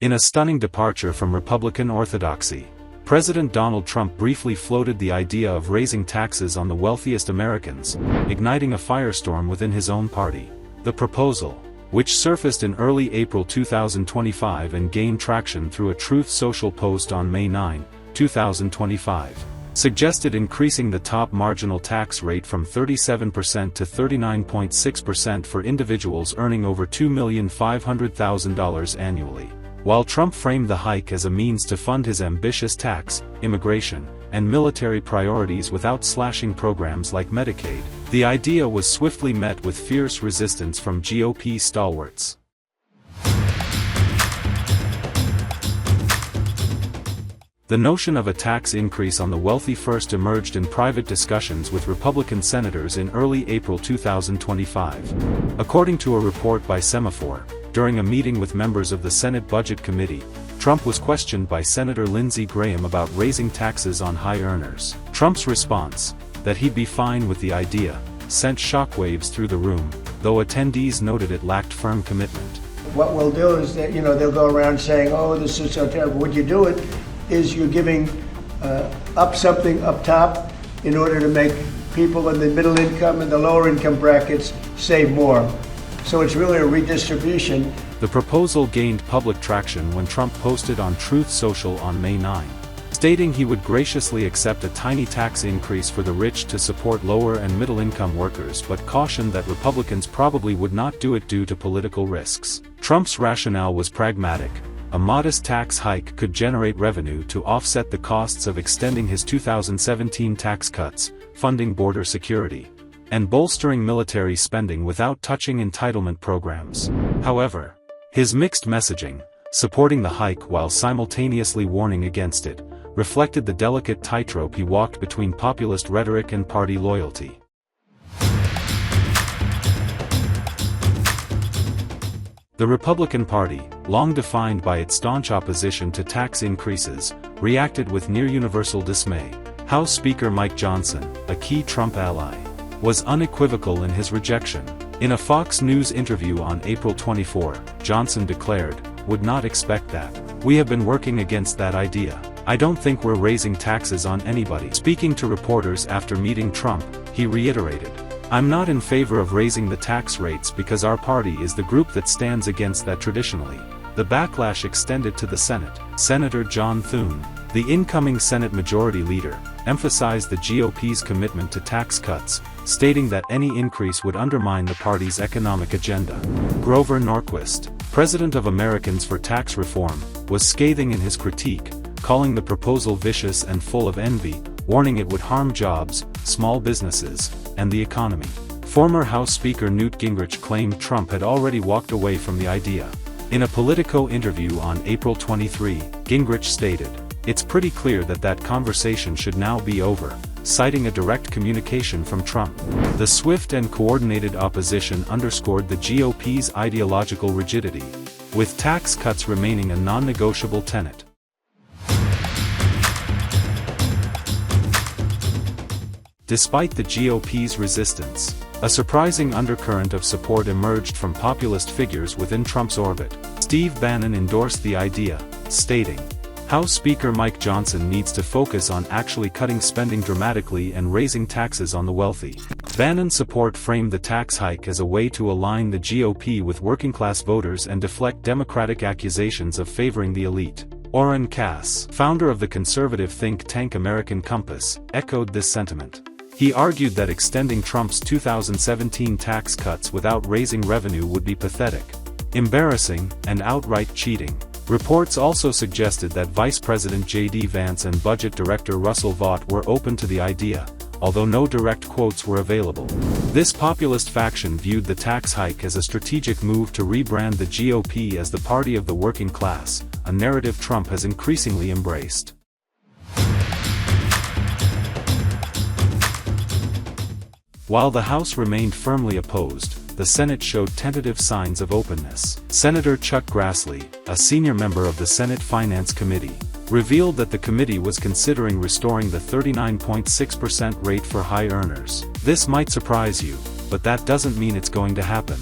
In a stunning departure from Republican orthodoxy, President Donald Trump briefly floated the idea of raising taxes on the wealthiest Americans, igniting a firestorm within his own party. The proposal, which surfaced in early April 2025 and gained traction through a Truth Social post on May 9, 2025, suggested increasing the top marginal tax rate from 37% to 39.6% for individuals earning over $2,500,000 annually. While Trump framed the hike as a means to fund his ambitious tax, immigration, and military priorities without slashing programs like Medicaid, the idea was swiftly met with fierce resistance from GOP stalwarts. The notion of a tax increase on the wealthy first emerged in private discussions with Republican senators in early April 2025. According to a report by Semaphore, during a meeting with members of the Senate Budget Committee, Trump was questioned by Senator Lindsey Graham about raising taxes on high earners. Trump's response, that he'd be fine with the idea, sent shockwaves through the room, though attendees noted it lacked firm commitment. What we'll do is that, they'll go around saying, oh, this is so terrible. Would you do it? Is you're giving up something up top in order to make people in the middle income and the lower income brackets save more. So it's really a redistribution. The proposal gained public traction when Trump posted on Truth Social on May 9, stating he would graciously accept a tiny tax increase for the rich to support lower and middle income workers, but cautioned that Republicans probably would not do it due to political risks. Trump's rationale was pragmatic. A modest tax hike could generate revenue to offset the costs of extending his 2017 tax cuts, funding border security, and bolstering military spending without touching entitlement programs. However, his mixed messaging, supporting the hike while simultaneously warning against it, reflected the delicate tightrope he walked between populist rhetoric and party loyalty. The Republican Party, long defined by its staunch opposition to tax increases, reacted with near-universal dismay. House Speaker Mike Johnson, a key Trump ally, was unequivocal in his rejection. In a Fox News interview on April 24, Johnson declared, "Would not expect that. We have been working against that idea. I don't think we're raising taxes on anybody." Speaking to reporters after meeting Trump, he reiterated, "I'm not in favor of raising the tax rates because our party is the group that stands against that traditionally." The backlash extended to the Senate. Senator John Thune, the incoming Senate Majority Leader, emphasized the GOP's commitment to tax cuts, stating that any increase would undermine the party's economic agenda. Grover Norquist, president of Americans for Tax Reform, was scathing in his critique, calling the proposal vicious and full of envy, warning it would harm jobs, small businesses, and the economy. Former House Speaker Newt Gingrich claimed Trump had already walked away from the idea. In a Politico interview on April 23, Gingrich stated, "It's pretty clear that conversation should now be over," citing a direct communication from Trump. The swift and coordinated opposition underscored the GOP's ideological rigidity, with tax cuts remaining a non-negotiable tenet. Despite the GOP's resistance, a surprising undercurrent of support emerged from populist figures within Trump's orbit. Steve Bannon endorsed the idea, stating, "House Speaker Mike Johnson needs to focus on actually cutting spending dramatically and raising taxes on the wealthy." Bannon's support framed the tax hike as a way to align the GOP with working-class voters and deflect Democratic accusations of favoring the elite. Oren Cass, founder of the conservative think tank American Compass, echoed this sentiment. He argued that extending Trump's 2017 tax cuts without raising revenue would be pathetic, embarrassing, and outright cheating. Reports also suggested that Vice President J.D. Vance and Budget Director Russell Vought were open to the idea, although no direct quotes were available. This populist faction viewed the tax hike as a strategic move to rebrand the GOP as the party of the working class, a narrative Trump has increasingly embraced. While the House remained firmly opposed, the Senate showed tentative signs of openness. Senator Chuck Grassley, a senior member of the Senate Finance Committee, revealed that the committee was considering restoring the 39.6% rate for high earners. "This might surprise you, but that doesn't mean it's going to happen,"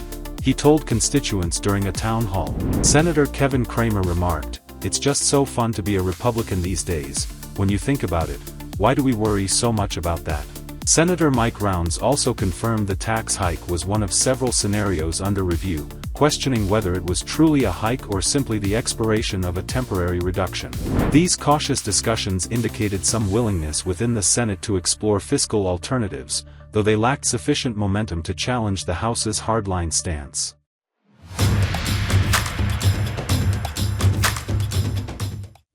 he told constituents during a town hall. Senator Kevin Cramer remarked, "It's just so fun to be a Republican these days. When you think about it, why do we worry so much about that?" Senator Mike Rounds also confirmed the tax hike was one of several scenarios under review, questioning whether it was truly a hike or simply the expiration of a temporary reduction. These cautious discussions indicated some willingness within the Senate to explore fiscal alternatives, though they lacked sufficient momentum to challenge the House's hardline stance.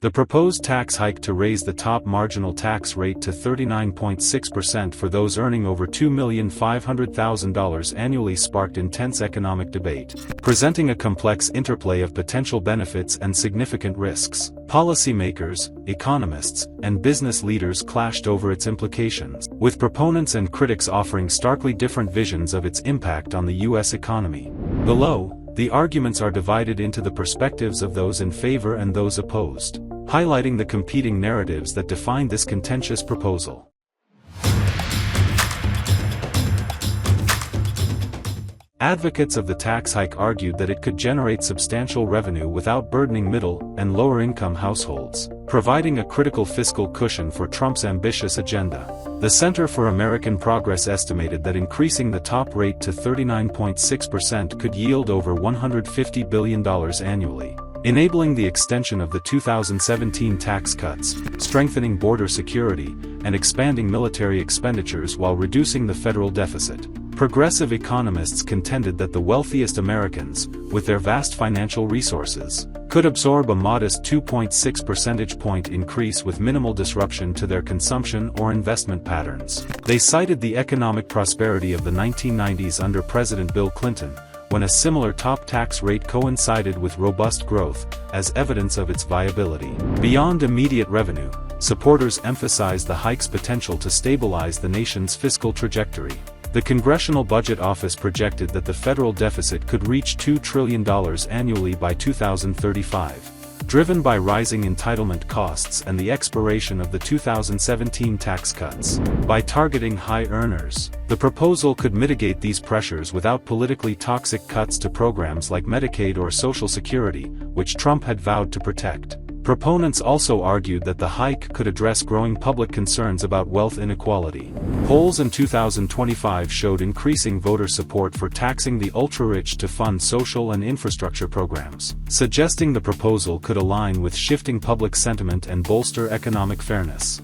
The proposed tax hike to raise the top marginal tax rate to 39.6% for those earning over $2,500,000 annually sparked intense economic debate, presenting a complex interplay of potential benefits and significant risks. Policymakers, economists, and business leaders clashed over its implications, with proponents and critics offering starkly different visions of its impact on the U.S. economy. Below, the arguments are divided into the perspectives of those in favor and those opposed, highlighting the competing narratives that define this contentious proposal. Advocates of the tax hike argued that it could generate substantial revenue without burdening middle and lower-income households, providing a critical fiscal cushion for Trump's ambitious agenda. The Center for American Progress estimated that increasing the top rate to 39.6% could yield over $150 billion annually, enabling the extension of the 2017 tax cuts, strengthening border security, and expanding military expenditures while reducing the federal deficit. Progressive economists contended that the wealthiest Americans, with their vast financial resources, could absorb a modest 2.6 percentage point increase with minimal disruption to their consumption or investment patterns. They cited the economic prosperity of the 1990s under President Bill Clinton, when a similar top tax rate coincided with robust growth, as evidence of its viability. Beyond immediate revenue, supporters emphasized the hike's potential to stabilize the nation's fiscal trajectory. The Congressional Budget Office projected that the federal deficit could reach $2 trillion annually by 2035, driven by rising entitlement costs and the expiration of the 2017 tax cuts. By targeting high earners, the proposal could mitigate these pressures without politically toxic cuts to programs like Medicaid or Social Security, which Trump had vowed to protect. Proponents also argued that the hike could address growing public concerns about wealth inequality. Polls in 2025 showed increasing voter support for taxing the ultra-rich to fund social and infrastructure programs, suggesting the proposal could align with shifting public sentiment and bolster economic fairness.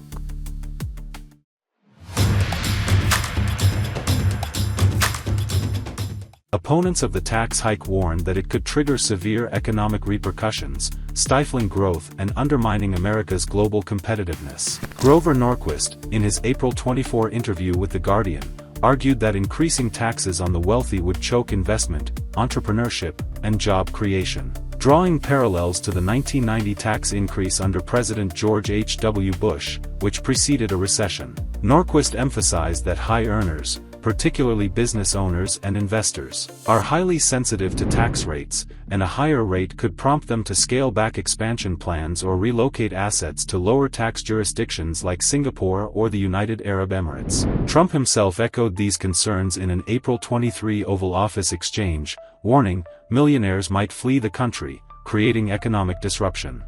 Opponents of the tax hike warned that it could trigger severe economic repercussions, stifling growth and undermining America's global competitiveness. Grover Norquist, in his April 24 interview with The Guardian, argued that increasing taxes on the wealthy would choke investment, entrepreneurship, and job creation. Drawing parallels to the 1990 tax increase under President George H.W. Bush, which preceded a recession, Norquist emphasized that high earners, particularly business owners and investors, are highly sensitive to tax rates, and a higher rate could prompt them to scale back expansion plans or relocate assets to lower tax jurisdictions like Singapore or the United Arab Emirates. Trump himself echoed these concerns in an April 23 Oval Office exchange, warning, millionaires might flee the country, creating economic disruption.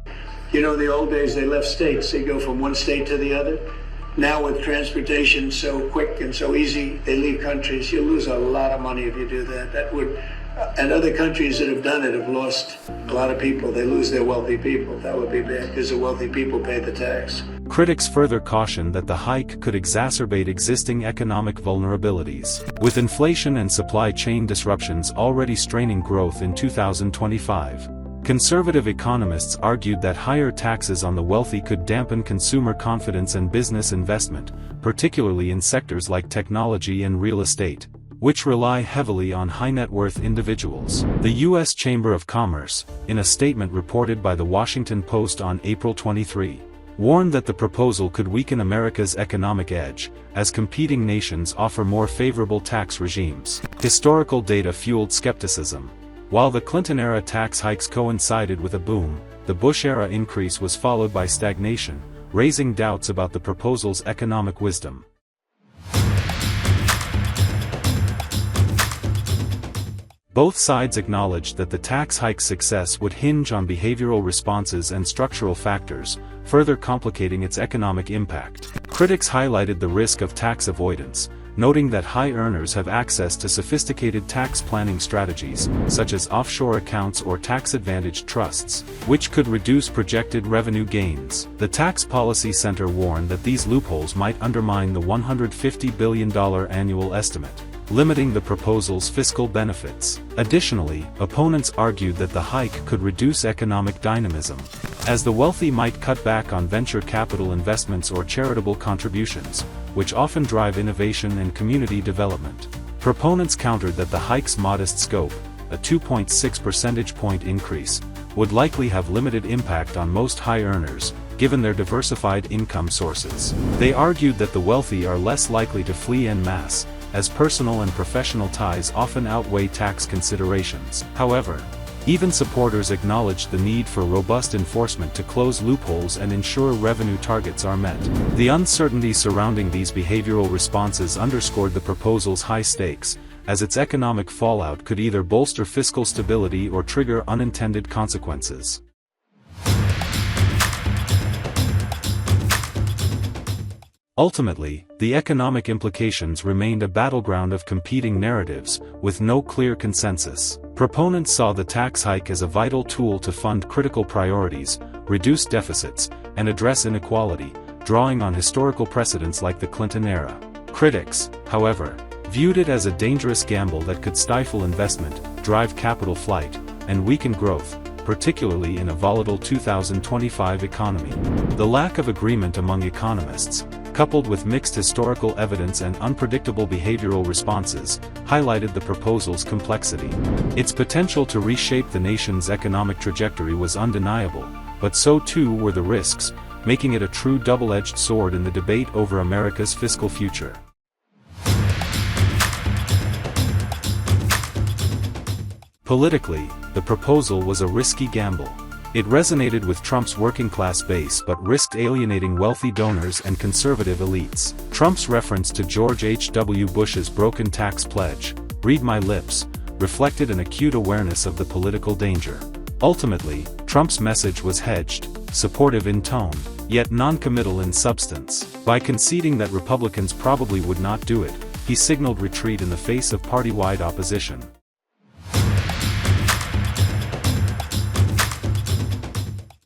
You know, in the old days they left states, they go from one state to the other. Now with transportation so quick and so easy, they leave countries. You lose a lot of money if you do that. And other countries that have done it have lost a lot of people. They lose their wealthy people. That would be bad because the wealthy people pay the tax. Critics further cautioned that the hike could exacerbate existing economic vulnerabilities, with inflation and supply chain disruptions already straining growth in 2025. Conservative economists argued that higher taxes on the wealthy could dampen consumer confidence and business investment, particularly in sectors like technology and real estate, which rely heavily on high-net-worth individuals. The U.S. Chamber of Commerce, in a statement reported by The Washington Post on April 23, warned that the proposal could weaken America's economic edge, as competing nations offer more favorable tax regimes. Historical data fueled skepticism. While the Clinton-era tax hikes coincided with a boom, the Bush-era increase was followed by stagnation, raising doubts about the proposal's economic wisdom. Both sides acknowledged that the tax hike's success would hinge on behavioral responses and structural factors, further complicating its economic impact. Critics highlighted the risk of tax avoidance, noting that high earners have access to sophisticated tax planning strategies, such as offshore accounts or tax-advantaged trusts, which could reduce projected revenue gains. The Tax Policy Center warned that these loopholes might undermine the $150 billion annual estimate, limiting the proposal's fiscal benefits. Additionally, opponents argued that the hike could reduce economic dynamism, as the wealthy might cut back on venture capital investments or charitable contributions, which often drive innovation and community development. Proponents countered that the hike's modest scope, a 2.6 percentage point increase, would likely have limited impact on most high earners, given their diversified income sources. They argued that the wealthy are less likely to flee en masse, as personal and professional ties often outweigh tax considerations. However, even supporters acknowledged the need for robust enforcement to close loopholes and ensure revenue targets are met. The uncertainty surrounding these behavioral responses underscored the proposal's high stakes, as its economic fallout could either bolster fiscal stability or trigger unintended consequences. Ultimately, the economic implications remained a battleground of competing narratives, with no clear consensus. Proponents saw the tax hike as a vital tool to fund critical priorities, reduce deficits, and address inequality, drawing on historical precedents like the Clinton era. Critics, however, viewed it as a dangerous gamble that could stifle investment, drive capital flight, and weaken growth, particularly in a volatile 2025 economy. The lack of agreement among economists, coupled with mixed historical evidence and unpredictable behavioral responses, highlighted the proposal's complexity. Its potential to reshape the nation's economic trajectory was undeniable, but so too were the risks, making it a true double-edged sword in the debate over America's fiscal future. Politically, the proposal was a risky gamble. It resonated with Trump's working-class base but risked alienating wealthy donors and conservative elites. Trump's reference to George H.W. Bush's broken tax pledge, "Read my lips," reflected an acute awareness of the political danger. Ultimately, Trump's message was hedged, supportive in tone, yet non-committal in substance. By conceding that Republicans probably would not do it, he signaled retreat in the face of party-wide opposition.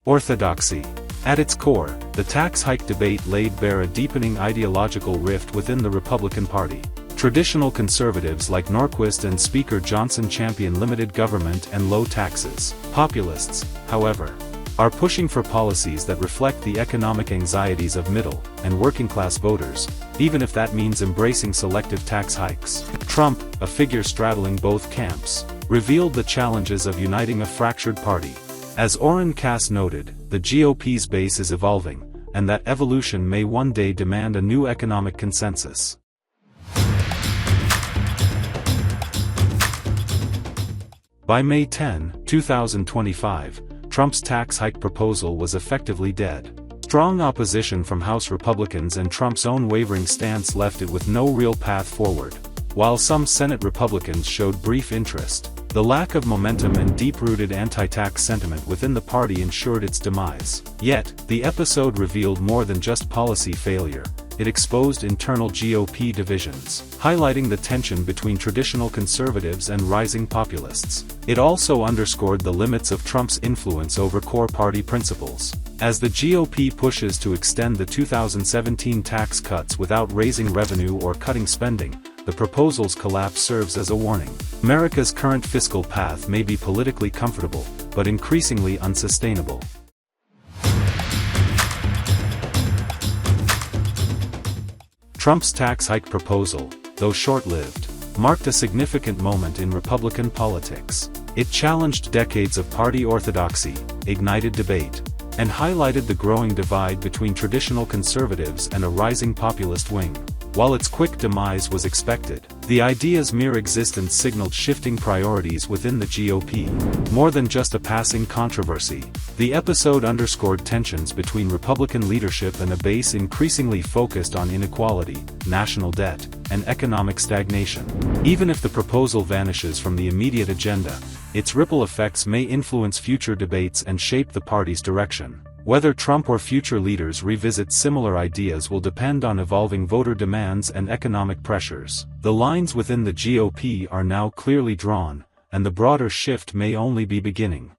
Orthodoxy. At its core, the tax hike debate laid bare a deepening ideological rift within the Republican Party. Traditional conservatives like Norquist and Speaker Johnson champion limited government and low taxes. Populists, however, are pushing for policies that reflect the economic anxieties of middle and working-class voters, even if that means embracing selective tax hikes. Trump, a figure straddling both camps, revealed the challenges of uniting a fractured party. As Oren Cass noted, the GOP's base is evolving, and that evolution may one day demand a new economic consensus. By May 10, 2025, Trump's tax hike proposal was effectively dead. Strong opposition from House Republicans and Trump's own wavering stance left it with no real path forward. While some Senate Republicans showed brief interest, the lack of momentum and deep-rooted anti-tax sentiment within the party ensured its demise. Yet, the episode revealed more than just policy failure. It exposed internal GOP divisions, highlighting the tension between traditional conservatives and rising populists. It also underscored the limits of Trump's influence over core party principles. As the GOP pushes to extend the 2017 tax cuts without raising revenue or cutting spending, the proposal's collapse serves as a warning. America's current fiscal path may be politically comfortable, but increasingly unsustainable. Trump's tax hike proposal, though short-lived, marked a significant moment in Republican politics. It challenged decades of party orthodoxy, ignited debate, and highlighted the growing divide between traditional conservatives and a rising populist wing. While its quick demise was expected, the idea's mere existence signaled shifting priorities within the GOP. More than just a passing controversy, the episode underscored tensions between Republican leadership and a base increasingly focused on inequality, national debt, and economic stagnation. Even if the proposal vanishes from the immediate agenda, its ripple effects may influence future debates and shape the party's direction. Whether Trump or future leaders revisit similar ideas will depend on evolving voter demands and economic pressures. The lines within the GOP are now clearly drawn, and the broader shift may only be beginning.